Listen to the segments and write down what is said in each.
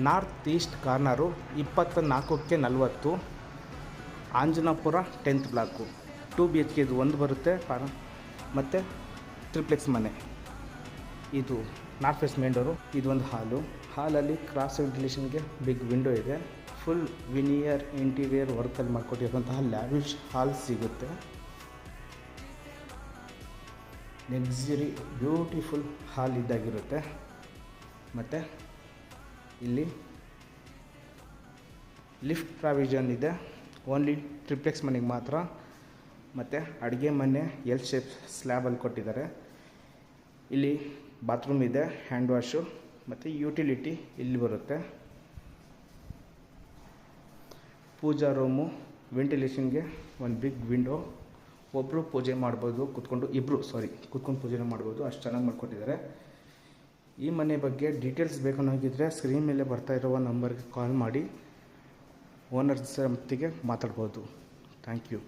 North East corner 24/40 ಆಂಜನಾಪುರ 10th block 2 BHK ಇದು ಒಂದು ಬರುತ್ತೆ ಮತ್ತು ಟ್ರಿಪ್ಲೆಕ್ಸ್ ಮನೆ. ಇದು ನಾರ್ತ್ ವೆಸ್ಟ್ ಮೇನ್ ಡೋರು. ಇದೊಂದು ಹಾಲಲ್ಲಿ ಕ್ರಾಸ್ ವೆಂಟಿಲೇಷನ್ಗೆ ಬಿಗ್ ವಿಂಡೋ ಇದೆ. ಫುಲ್ ವಿನಿಯರ್ ಇಂಟೀರಿಯರ್ ವರ್ಕಲ್ಲಿ ಮಾಡಿಕೊಟ್ಟಿರುವಂತಹ ಲ್ಯಾವಿಶ್ ಹಾಲ್ ಸಿಗುತ್ತೆ. ಲಕ್ಸುರಿ ಬ್ಯೂಟಿಫುಲ್ ಹಾಲ್ ಇದ್ದಾಗಿರುತ್ತೆ. ಮತ್ತು ಇಲ್ಲಿ ಲಿಫ್ಟ್ ಪ್ರಾವಿಷನ್ ಇದೆ, ಓನ್ಲಿ ಟ್ರಿಪ್ಲೆಕ್ಸ್ ಮನೆಗೆ ಮಾತ್ರ. ಮತ್ತು ಅಡುಗೆ ಮನೆ ಎಲ್ ಶೇಪ್ ಸ್ಲ್ಯಾಬಲ್ಲಿ ಕೊಟ್ಟಿದ್ದಾರೆ. ಇಲ್ಲಿ ಬಾತ್ರೂಮ್ ಇದೆ, ಹ್ಯಾಂಡ್ ವಾಶು ಮತ್ತು ಯುಟಿಲಿಟಿ ಇಲ್ಲಿ ಬರುತ್ತೆ. ಪೂಜಾ ರೂಮು, ವೆಂಟಿಲೇಷನ್ಗೆ ಒಂದು ಬಿಗ್ ವಿಂಡೋ. ಒಬ್ಬರು ಪೂಜೆ ಮಾಡ್ಬೋದು, ಕುತ್ಕೊಂಡು ಪೂಜೆ ಮಾಡ್ಬೋದು, ಅಷ್ಟು ಚೆನ್ನಾಗಿ ಮಾಡಿಕೊಟ್ಟಿದ್ದಾರೆ. ಈ ಮನೆ ಬಗ್ಗೆ ಡೀಟೇಲ್ಸ್ ಬೇಕನ್ನೋಗಿದ್ದರೆ ಸ್ಕ್ರೀನ್ ಮೇಲೆ ಬರ್ತಾ ಇರುವ ನಂಬರ್ಗೆ ಕಾಲ್ ಮಾಡಿ ಓನರ್ ಜೊತೆಗೆ ಮಾತಾಡ್ಬೋದು. Thank you.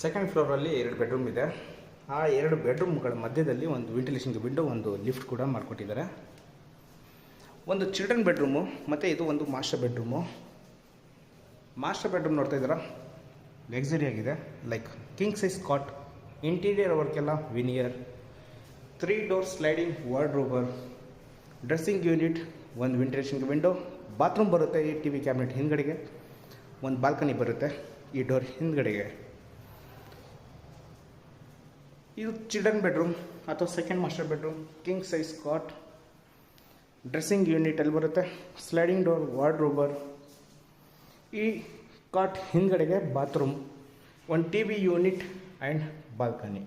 ಸೆಕೆಂಡ್ ಫ್ಲೋರಲ್ಲಿ 2 ಬೆಡ್ರೂಮ್ ಇದೆ. ಆ 2 ಬೆಡ್ರೂಮ್ಗಳ ಮಧ್ಯದಲ್ಲಿ ಒಂದು ವೆಂಟಿಲೇಷನ್ಗೆ ವಿಂಡೋ, ಒಂದು ಲಿಫ್ಟ್ ಕೂಡ ಮಾಡಿಕೊಟ್ಟಿದ್ದಾರೆ. ಒಂದು ಚಿಲ್ಡ್ರನ್ ಬೆಡ್ರೂಮು ಮತ್ತು ಇದು ಒಂದು ಮಾಸ್ಟರ್ ಬೆಡ್ರೂಮು. ಮಾಸ್ಟರ್ ಬೆಡ್ರೂಮ್ ನೋಡ್ತಾ ಇದ್ದೀರಾ, ಲಕ್ಸುರಿ ಆಗಿದೆ. Like king size cot, interior ವರ್ಕೆಲ್ಲ veneer, 3 door sliding wardrobe, dressing unit, ಒಂದು ವೆಂಟಿಲೇಷನ್ಗೆ ವಿಂಡೋ, ಬಾತ್ರೂಮ್ ಬರುತ್ತೆ. ಈ TV ಕ್ಯಾಬಿನೆಟ್ ಹಿಂದ್ಗಡೆಗೆ ಒಂದು ಬಾಲ್ಕನಿ ಬರುತ್ತೆ ಈ ಡೋರ್ ಹಿಂದ್ಗಡೆಗೆ. ಇದು ಚಿಲ್ಡ್ರನ್ ಬೆಡ್ರೂಮ್ ಅಥವಾ second master bedroom. King size cot, dressing unit ಅಲ್ಲಿ ಬರುತ್ತೆ, ಸ್ಲೈಡಿಂಗ್ ಡೋರ್ ವಾರ್ಡ್ರೋಬರ್. ಈ ಕಾಟ್ ಹಿಂದ್ಗಡೆಗೆ ಬಾತ್ರೂಮ್, ಒಂದು TV ಯೂನಿಟ್ ಆ್ಯಂಡ್ ಬಾಲ್ಕನಿ.